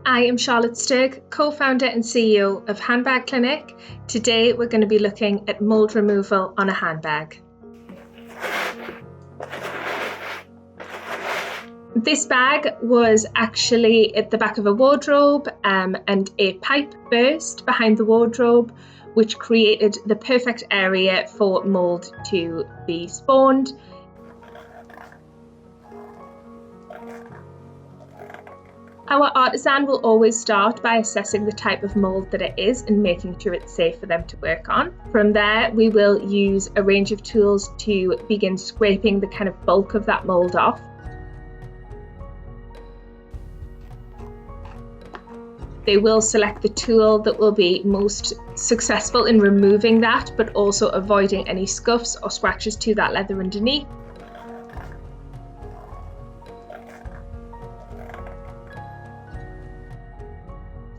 I am Charlotte Staerck, co-founder and CEO of Handbag Clinic. Today we're going to be looking at mold removal on a handbag. This bag was actually at the back of a wardrobe and a pipe burst behind the wardrobe, which created the perfect area for mold to be spawned. Our artisan will always start by assessing the type of mold that it is and making sure it's safe for them to work on. From there, we will use a range of tools to begin scraping the kind of bulk of that mold off. They will select the tool that will be most successful in removing that, but also avoiding any scuffs or scratches to that leather underneath.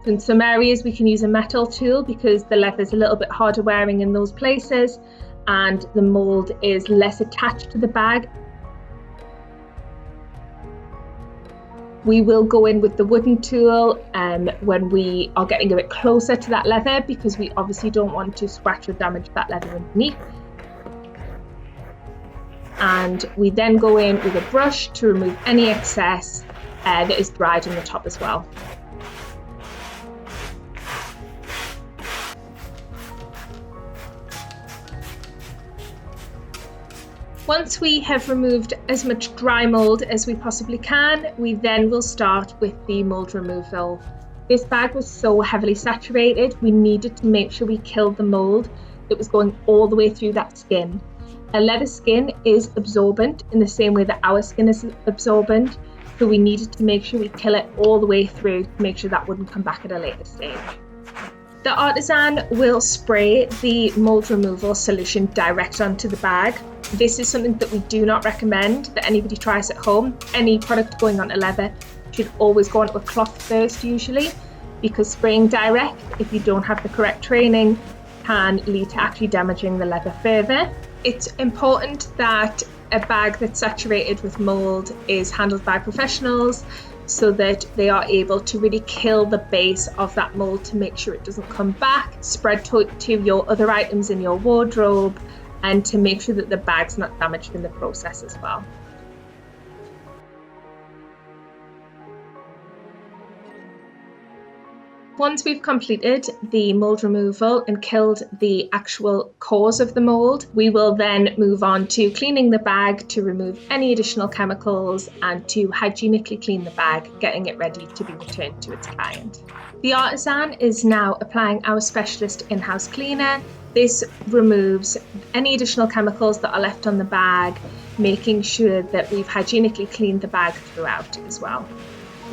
In some areas we can use a metal tool because the leather is a little bit harder wearing in those places and the mold is less attached to the bag. We will go in with the wooden tool when we are getting a bit closer to that leather because we obviously don't want to scratch or damage that leather underneath. And we then go in with a brush to remove any excess that is dried on the top as well. Once we have removed as much dry mold as we possibly can, we then will start with the mold removal. This bag was so heavily saturated, we needed to make sure we killed the mold that was going all the way through that skin. A leather skin is absorbent in the same way that our skin is absorbent, so we needed to make sure we kill it all the way through to make sure that wouldn't come back at a later stage. The artisan will spray the mold removal solution direct onto the bag. This is something that we do not recommend that anybody tries at home. Any product going onto leather should always go onto a cloth first usually, because spraying direct, if you don't have the correct training, can lead to actually damaging the leather further. It's important that a bag that's saturated with mold is handled by professionals so that they are able to really kill the base of that mold to make sure it doesn't come back, spread to your other items in your wardrobe, and to make sure that the bag's not damaged in the process as well. Once we've completed the mold removal and killed the actual cause of the mold, we will then move on to cleaning the bag to remove any additional chemicals and to hygienically clean the bag, getting it ready to be returned to its client. The artisan is now applying our specialist in-house cleaner. This removes any additional chemicals that are left on the bag, making sure that we've hygienically cleaned the bag throughout as well.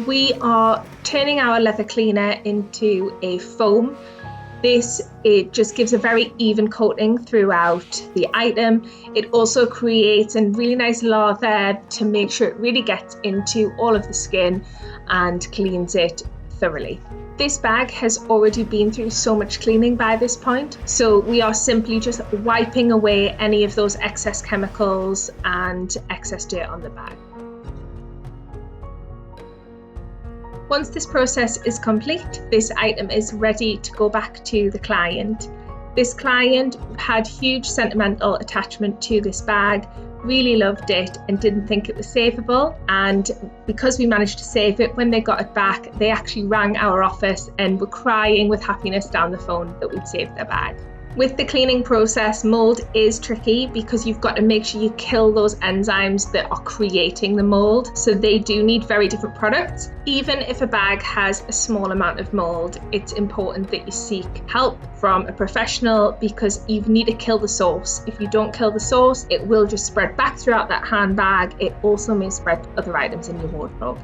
We are turning our leather cleaner into a foam. It just gives a very even coating throughout the item. It also creates a really nice lather to make sure it really gets into all of the skin and cleans it thoroughly. This bag has already been through so much cleaning by this point, so we are simply just wiping away any of those excess chemicals and excess dirt on the bag. Once this process is complete, this item is ready to go back to the client. This client had huge sentimental attachment to this bag, really loved it and didn't think it was savable. And because we managed to save it, when they got it back, they actually rang our office and were crying with happiness down the phone that we'd saved their bag. With the cleaning process, mold is tricky because you've got to make sure you kill those enzymes that are creating the mold. So they do need very different products. Even if a bag has a small amount of mold, it's important that you seek help from a professional because you need to kill the source. If you don't kill the source, it will just spread back throughout that handbag. It also may spread to other items in your wardrobe.